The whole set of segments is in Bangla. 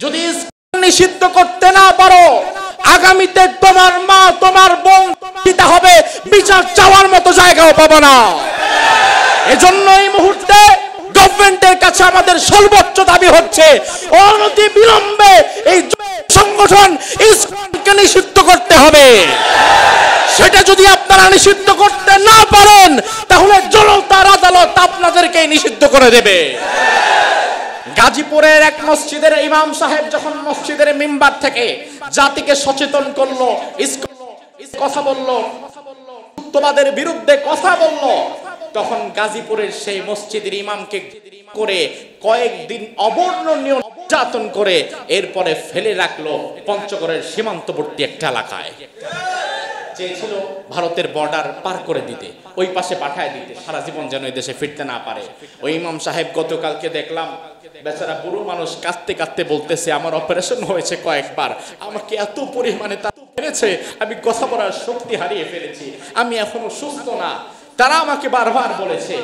যদি নিষিদ্ধ করতে না পারো, আগামীতে তোমার মা তোমার বোন দিতে হবে, বিচার চাওয়ার মতো জায়গাও পাবে না। এজন্য এই মুহূর্তে গভর্নমেন্টের কাছে আমাদের সর্বোচ্চ দাবি হচ্ছে অনতি বিলম্বে এই সংগঠন ইসকনকে নিষিদ্ধ করতে হবে। সেটা যদি আপনারা নিষিদ্ধ করতে না পারেন, তাহলে জনতার আদালত আপনাদেরকে নিষিদ্ধ করে দেবে। গাজীপুরের এক মসজিদের ইমাম সাহেব যখন মসজিদের মিম্বার থেকে জাতিকে সচেতন করলো, কথা বললো, মুক্তবাদের বিরুদ্ধে কথা বললো, তখন গাজীপুরের সেই মসজিদের ইমামকে করে কয়েকদিন অবর্ণনীয় নির্যাতন করে এরপরে ফেলে রাখলো পঞ্চগড়ের সীমান্তবর্তী একটা এলাকায়। চেয়েছিল ভারতের বর্ডার পার করে দিতে, ওই পাশে পাঠায় দিতে, সারা জীবন যেন এই দেশে ফিরতে না পারে। ওই ইমাম সাহেব গতকালকে দেখলাম বেচারা বুড়ো মানুষ কাঁদতে কাঁদতে বলতেছে, আমার অপারেশন হয়েছে কয়েকবার, আমাকে এত পরিমাণে মেরেছে, আমি কথা বলার শক্তি হারিয়ে ফেলেছি, আমি এখনো সুস্থ না। তারা আমাকে বারবার বলেছে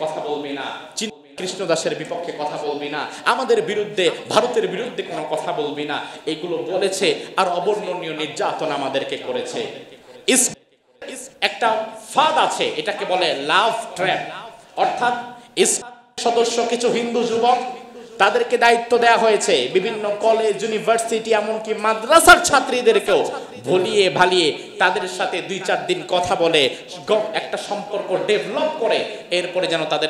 কথা বলবি না, কৃষ্ণ দাসের বিপক্ষে কথা বলবি না, আমাদের বিরুদ্ধে ভারতের বিরুদ্ধে কোনো কথা বলবি না, এগুলো বলেছে আর অবর্ণনীয় নির্যাতন আমাদেরকে করেছে। একটা ফাঁদ আছে, এটাকে বলে লাভ ট্র্যাপ, অর্থাৎ সদস্য কিছু হিন্দু যুবক, তাদেরকে দায়িত্ব দেওয়া হয়েছে বিভিন্ন কলেজ, ইউনিভার্সিটি, এমনকি মাদ্রাসার ছাত্রীদেরকেও ভুলিয়ে ভালিয়ে তাদের সাথে 2-4 দিন কথা বলে একটা সম্পর্ক ডেভেলপ করে এরপরে যেন তাদের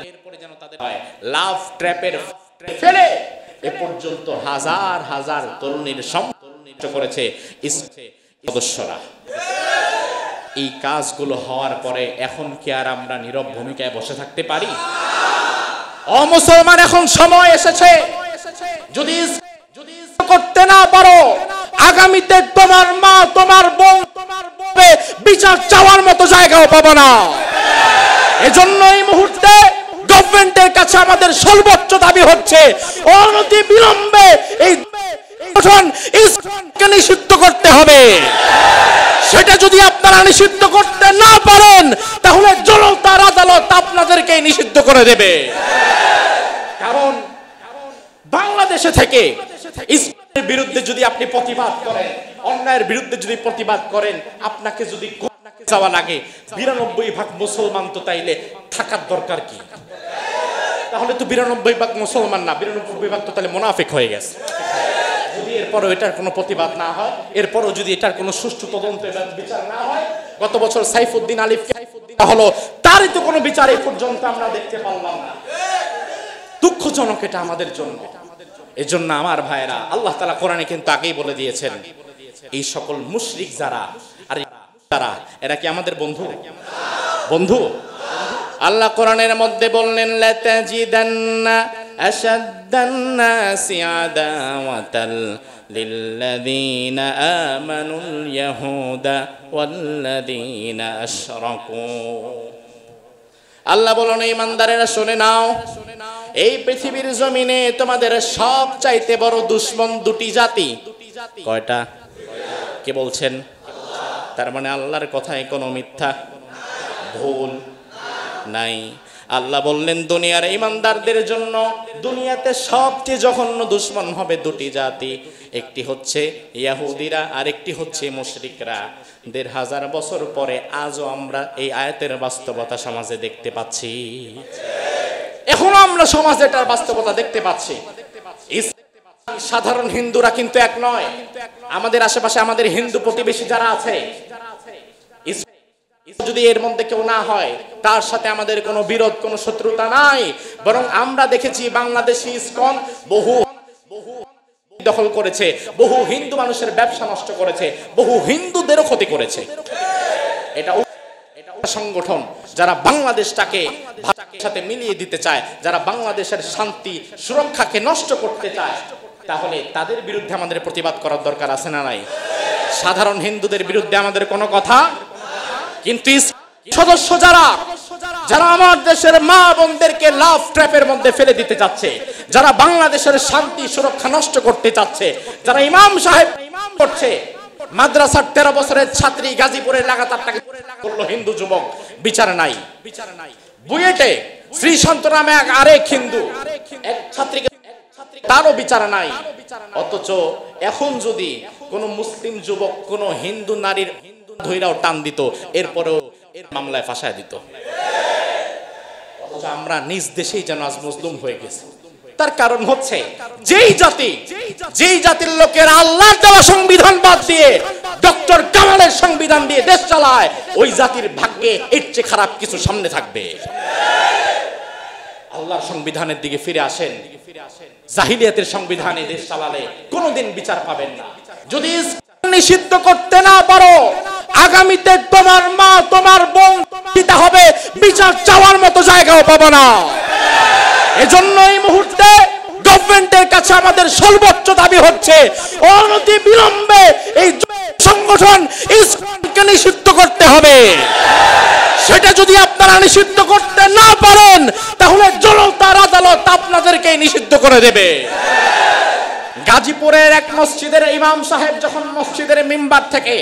হয় লাভ ট্র্যাপের ফেলে এ পর্যন্ত হাজার হাজার তরুণীর সম্পর্ক করেছে সদস্যরা। এই কাজগুলো হওয়ার পরে এখন কি আর আমরা নীরব ভূমিকায় বসে থাকতে পারি? ও মুসলমান, এখন সময় এসেছে, যদি করতে না পারো, আগামীতে তোমার মা তোমার বোন বিচার চাওয়ার মতো জায়গাও পাবে না। এজন্য এই মুহূর্তে গভর্নমেন্টের কাছে আমাদের সর্বোচ্চ দাবি হচ্ছে অনতি বিলম্বে এই সংগঠন ইসকনকে নিষিদ্ধ করতে হবে। সেটা যদি আপনারা নিষিদ্ধ করতে না পারেন, তাহলে জনতার আদালত আপনাদেরকে নিষিদ্ধ করে দেবে। কারণ বাংলাদেশে থেকে ইসলামের বিরুদ্ধে যদি আপনি প্রতিবাদ করেন, অন্যায়ের বিরুদ্ধে যদি প্রতিবাদ করেন, আপনাকে যদি যাওয়া লাগে, 92% মুসলমান তো তাইলে থাকার দরকার কি? তাহলে তো 92% মুসলমান না, 92% তো তাহলে মুনাফিক হয়ে গেছে। যদি এরপরও এটার কোনো প্রতিবাদ না হয়, এরপরও যদি এটার কোনো সুষ্ঠু তদন্ত বিচার না হয়, গত বছর সাইফুদ্দিন আলিফকে হলো, তারই তো কোনো বিচার এই পর্যন্ত আমরা দেখতে পারলাম না। দুঃখজনক এটা আমাদের জন্য। এজন্য আমার ভাইরা, আল্লাহ তাআলা কোরআনে কিন্তু আগেই বলে দিয়েছেন, এই সকল মুশরিক যারা, আর তারা এরা কি আমাদের বন্ধু? বন্ধু? আল্লাহ কোরআনের মধ্যে বললেন, লাতাজিদান্না আশাদ্দান নাসি আদাওয়াতাল লিল্লাযীনা আমানুল ইয়াহুদা ওয়াল্লাযীনা আশরাকু। আল্লাহ বলেন, ঈমানদারেরা শুনে নাও, এই পৃথিবীর জমিনে তোমাদের সব চাইতে বড় দুশমন দুটি জাতি। কয়টা? কে বলছেন? তার মানে আল্লাহর কথায় কোনো মিথ্যা ভুল নাই। আল্লাহ বললেন, দুনিয়ার ঈমানদারদের জন্য দুনিয়াতে সবচেয়ে জঘন্য দুশমন হবে দুটি জাতি, একটি হচ্ছে ইহুদিরা আর একটি হচ্ছে মুশরিকরা। ১৫০০ বছর পরে আজও আমরা এই আয়াতের বাস্তবতা সমাজে দেখতে পাচ্ছি। এখনো আমরা সমাজে এটার বাস্তবতা দেখতে পাচ্ছি। সাধারণ হিন্দুরা কিন্তু এক নয়। আমাদের আশেপাশে আমাদের হিন্দু প্রতিবেশী যারা আছে, যদি এর মধ্যে কেউ না হয়, তার সাথে আমাদের কোনো বিরোধ, কোনো শত্রুতা নাই। বরং আমরা দেখেছি বাংলাদেশি ইসকন বহু দখল করেছে, বহু হিন্দু মানুষের ব্যবসা নষ্ট করেছে, বহু হিন্দুদেরও ক্ষতি করেছে। এটা সংগঠন যারা বাংলাদেশটাকে ভারতের সাথে মিলিয়ে দিতে চায়, যারা বাংলাদেশের শান্তি সুরক্ষাকে নষ্ট করতে চায়, তাহলে তাদের বিরুদ্ধে আমাদের প্রতিবাদ করার দরকার আছে না নাই? সাধারণ হিন্দুদের বিরুদ্ধে আমাদের কোনো কথা, কিন্তু সদস্য যারা যারা আমার দেশের মা বোনদেরকে লাভ ট্র্যাপের মধ্যে ফেলে দিতে চাচ্ছে, যারা বাংলাদেশের শান্তি সুরক্ষা নষ্ট করতে চাচ্ছে, যারা ইমাম সাহেব করছে, মাদ্রাসার 13 বছরের ছাত্রী গাজীপুরের লাগাতারটাকে করলো হিন্দু যুবক, বিচার নাই। বুয়েটে শ্রীসন্ত নামে এক আরেক হিন্দু এক ছাত্রীকে তারও বিচার নাই। অথচ এখন যদি কোন মুসলিম যুবক কোন হিন্দু নারীর ধৈরাও টান দিত, এরপরেও মামলায় ফাঁসায় দিত। অথচ আমরা নিজ দেশেই যেন আজ মজলুম হয়ে গেছি। তার কারণ হচ্ছে যেই জাতির লোকের আল্লাহর দেওয়া সংবিধান বাদ দিয়ে ডক্টর কামালের সংবিধান দিয়ে দেশ চালায়, ওই জাতির ভাগ্যে এর চেয়ে খারাপ কিছু সামনে থাকবে। আল্লাহর সংবিধানের দিকে ফিরে আসেন। জাহিলিয়াতের সংবিধানে দেশ চালালে কোনোদিন বিচার পাবেন না। যদি নিষিদ্ধ করতে না পারো, আগামীতে তোমার মা তোমার বোন দিতে হবে, বিচার চাওয়ার মতো জায়গাও পাবো না। এজন্য এই মুহূর্তে গভর্নমেন্টের কাছে আমাদের সর্বোচ্চ দাবি হচ্ছে অনতি বিলম্বে এই সংগঠন ইসলামকে নিষিদ্ধ করতে হবে। সেটা যদি আপনারা নিষিদ্ধ করতে না পারেন, তাহলে জনতার আদালত আপনাদেরকে নিষিদ্ধ করে দেবে। গাজীপুরের এক মসজিদের ইমাম সাহেব যখন মসজিদের মিম্বার থেকে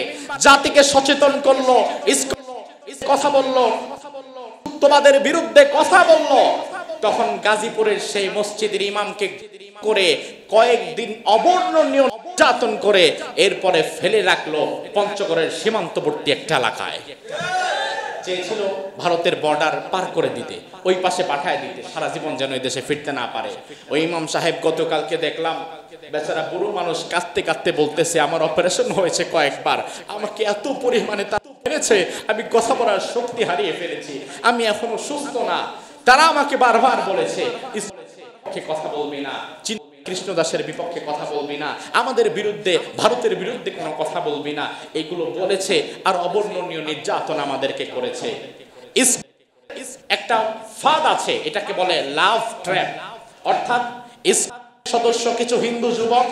জাতিকে সচেতন করলো, কথা বললো, মুক্তবাদের বিরুদ্ধে কথা বললো, তখন গাজীপুরের সেই মসজিদের ইমামকে করে কয়েকদিন অবর্ণনীয় নির্যাতন করে এরপরে ফেলে রাখলো পঞ্চগড়ের সীমান্তবর্তী একটা এলাকায়। চেয়েছিল ভারতের বর্ডার পার করে দিতে, ওই পাশে পাঠায় দিতে, সারা জীবন যেন এই দেশে ফিরতে না পারে। ওই ইমাম সাহেব গতকালকে দেখলাম বেচারা বুড়ো মানুষ কাঁদতে কাঁদতে বলতেছে, আমার অপারেশন হয়েছে কয়েকবার, আমাকে এত পরিমাণে মেরেছে, আমি কথা বলার শক্তি হারিয়ে ফেলেছি, আমি এখনো সুস্থ না। তারা আমাকে বারবার বলেছে কথা বলবি না, কৃষ্ণদাসের বিপক্ষে কথা বলবি না, আমাদের বিরুদ্ধে ভারতের বিরুদ্ধে কোনো কথা বলবি না, এগুলো বলেছে। আর অবর্ণনীয় নির্যাতন আমাদেরকে করেছে। একটা ফাঁদ আছে, এটাকে বলে লাভ ট্র্যাপ। অর্থাৎ সদস্য কিছু হিন্দু যুবক,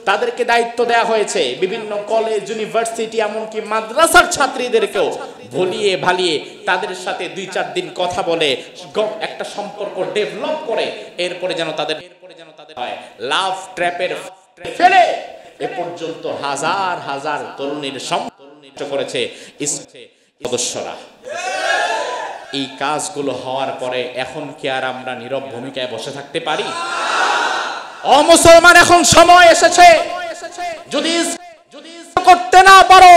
তাদেরকে দায়িত্ব দেওয়া হয়েছে বিভিন্ন কলেজ, ইউনিভার্সিটি, এমনকি মাদ্রাসার ছাত্রীদেরকেও ভুলিয়ে ভালিয়ে তাদের সাথে 2-4 দিন কথা বলে একটা সম্পর্ক ডেভেলপ করে এরপরে যেন তাদের হয় লাভ ট্র্যাপের ফেলে এ পর্যন্ত হাজার হাজার তরুণীর সম্পর্ক করেছে সদস্যরা। এই কাজগুলো হওয়ার পরে এখন কি আর আমরা নীরব ভূমিকায় বসে থাকতে পারি? ও মুসলমান, এখন সময় এসেছে। যদি করতে না পারো,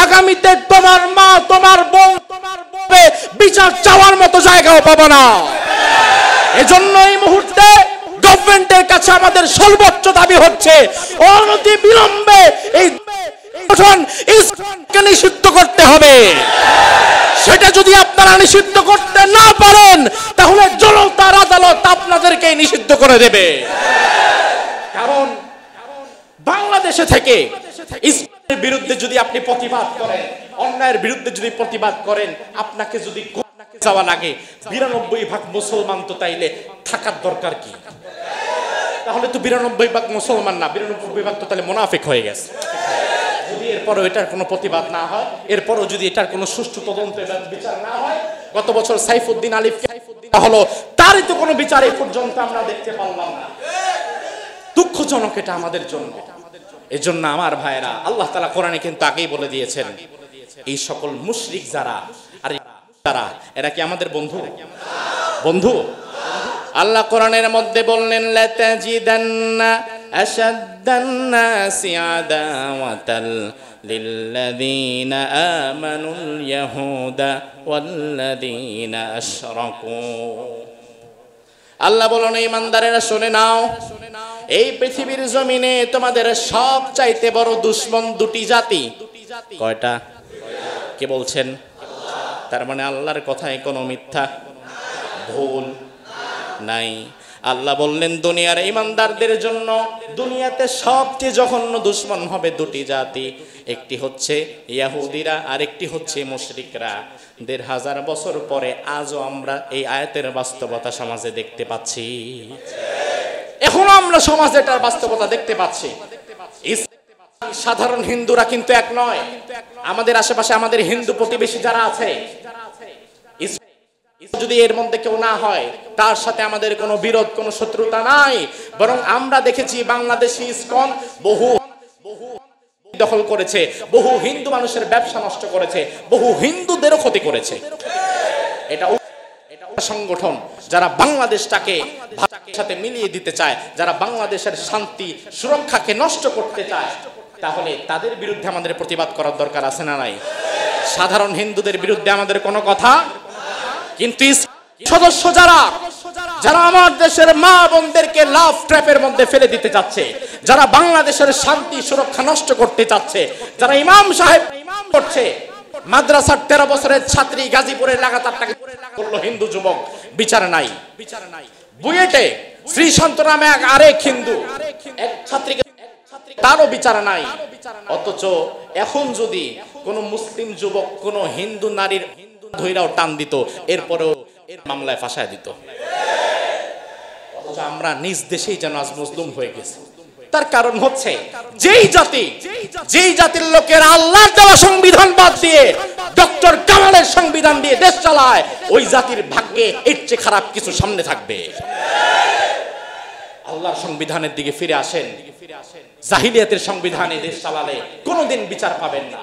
আগামীতে তোমার মা তোমার বোন বিচার চাওয়ার মতো জায়গাও পাবো না। এজন্য এই মুহূর্তে গভর্নমেন্টের কাছে আমাদের সর্বোচ্চ দাবি হচ্ছে অনতি বিলম্বে এই সংগঠন ইসলামকে নিষিদ্ধ করতে হবে। সেটা যদি আপনারা নিষিদ্ধ করতে না পারেন, তাহলে জনতার আদালত আপনাদেরকে নিষিদ্ধ করে দেবে। কারণ বাংলাদেশে থেকে ইসলামের বিরুদ্ধে যদি আপনি প্রতিবাদ করেন, অন্যায়ের বিরুদ্ধে যদি প্রতিবাদ করেন, আপনাকে যদি যাওয়া লাগে, 92% মুসলমান তো তাইলে থাকার দরকার কি? তাহলে তো 92% মুসলমান না, 92% তো তাহলে মুনাফিক হয়ে গেছে। যদি এরপরও এটার কোনো প্রতিবাদ না হয়, এরপরও যদি এটার কোনো সুষ্ঠু তদন্ত এবং বিচার না হয়, গত বছর সাইফুদ্দিন আলিফকে হলো, তারই তো কোনো বিচার এই পর্যন্ত আমরা দেখতে পারলাম না। দুঃখজনক এটা আমাদের জন্য। এজন্য আমার ভাইরা, আল্লাহ তাআলা কোরআনে কিন্তু আগেই বলে দিয়েছেন, এই সকল মুশরিক যারা, আর তারা এরা কি আমাদের বন্ধু? বন্ধু? আল্লাহ কোরআনের মধ্যে বললেন, লাতাজিদান্না আশাদ্দান নাসি আদাওয়াতাল লিল্লাযীনা আমানুল ইয়াহুদা ওয়াল্লাযীনা আশরাকু। আল্লাহ বলেন, ঈমানদারেরা শুনে নাও, এই পৃথিবীর জমিনে তোমাদের সব চাইতে বড় দুশমন দুটি জাতি। কয়টা? কে বলছেন? তার মানে আল্লাহর কথায় কোনো মিথ্যা ভুল নাই। আল্লাহ বললেন, দুনিয়ার ঈমানদারদের জন্য দুনিয়াতে সবচেয়ে জঘন্য দুশমন হবে দুটি জাতি। একটি হচ্ছে ইহুদিরা, আর একটি হচ্ছে মুশরিকরা। 1500 বছর পরে আজও আমরা এই আয়াতের বাস্তবতা সমাজে দেখতে পাচ্ছি। এখনো আমরা সমাজে এটার বাস্তবতা দেখতে পাচ্ছি। সাধারণ হিন্দুরা কিন্তু এক নয়। আমাদের আশেপাশে আমাদের হিন্দু প্রতিবেশী যারা আছে, যদি এর মধ্যে কেউ না হয়, তার সাথে আমাদের কোনো বিরোধ, কোনো শত্রুতা নাই। বরং আমরা দেখেছি বাংলাদেশি ইসকন বহু দখল করেছে, বহু হিন্দু মানুষের ব্যবসা নষ্ট করেছে, বহু হিন্দুদেরও ক্ষতি করেছে। এটা সংগঠন যারা বাংলাদেশটাকে ভারতের সাথে মিলিয়ে দিতে চায়, যারা বাংলাদেশের শান্তি সুরক্ষাকে নষ্ট করতে চায়, তাহলে তাদের বিরুদ্ধে আমাদের প্রতিবাদ করার দরকার আছে না নাই? সাধারণ হিন্দুদের বিরুদ্ধে আমাদের কোনো কথা, কিন্তু সদস্য যারা যারা আমার দেশের মা বোনদেরকে লাভ ট্র্যাপের মধ্যে ফেলে দিতে চাচ্ছে, যারা বাংলাদেশের শান্তি সুরক্ষা নষ্ট করতে চাচ্ছে, যারা ইমাম সাহেব করছে, মাদ্রাসার 13 বছরের ছাত্রী গাজীপুরের লাগাতারটাকে করলো হিন্দু যুবক, বিচার নাই। বুয়েটে শ্রীসন্ত নামে এক আরেক হিন্দু এক ছাত্রীকে, তারও বিচার নাই। অথচ এখন যদি কোন মুসলিম যুবক কোন হিন্দু নারীর ধৈরাও টান দিত, এরপরেও এর মামলায় ফাঁসায় দিত। অথচ আমরা নিজ দেশেই যেন আজ মজলুম হয়ে গেছি। তার কারণ হচ্ছে যেই জাতির লোকের আল্লাহর দেওয়া সংবিধান বাদ দিয়ে ডক্টর কামালের সংবিধান দিয়ে দেশ চালায়, ওই জাতির ভাগ্যে এর চেয়ে খারাপ কিছু সামনে থাকবে। আল্লাহর সংবিধানের দিকে ফিরে আসেন। জাহিলিয়াতের সংবিধানে দেশ চালালে কোনোদিন বিচার পাবেন না।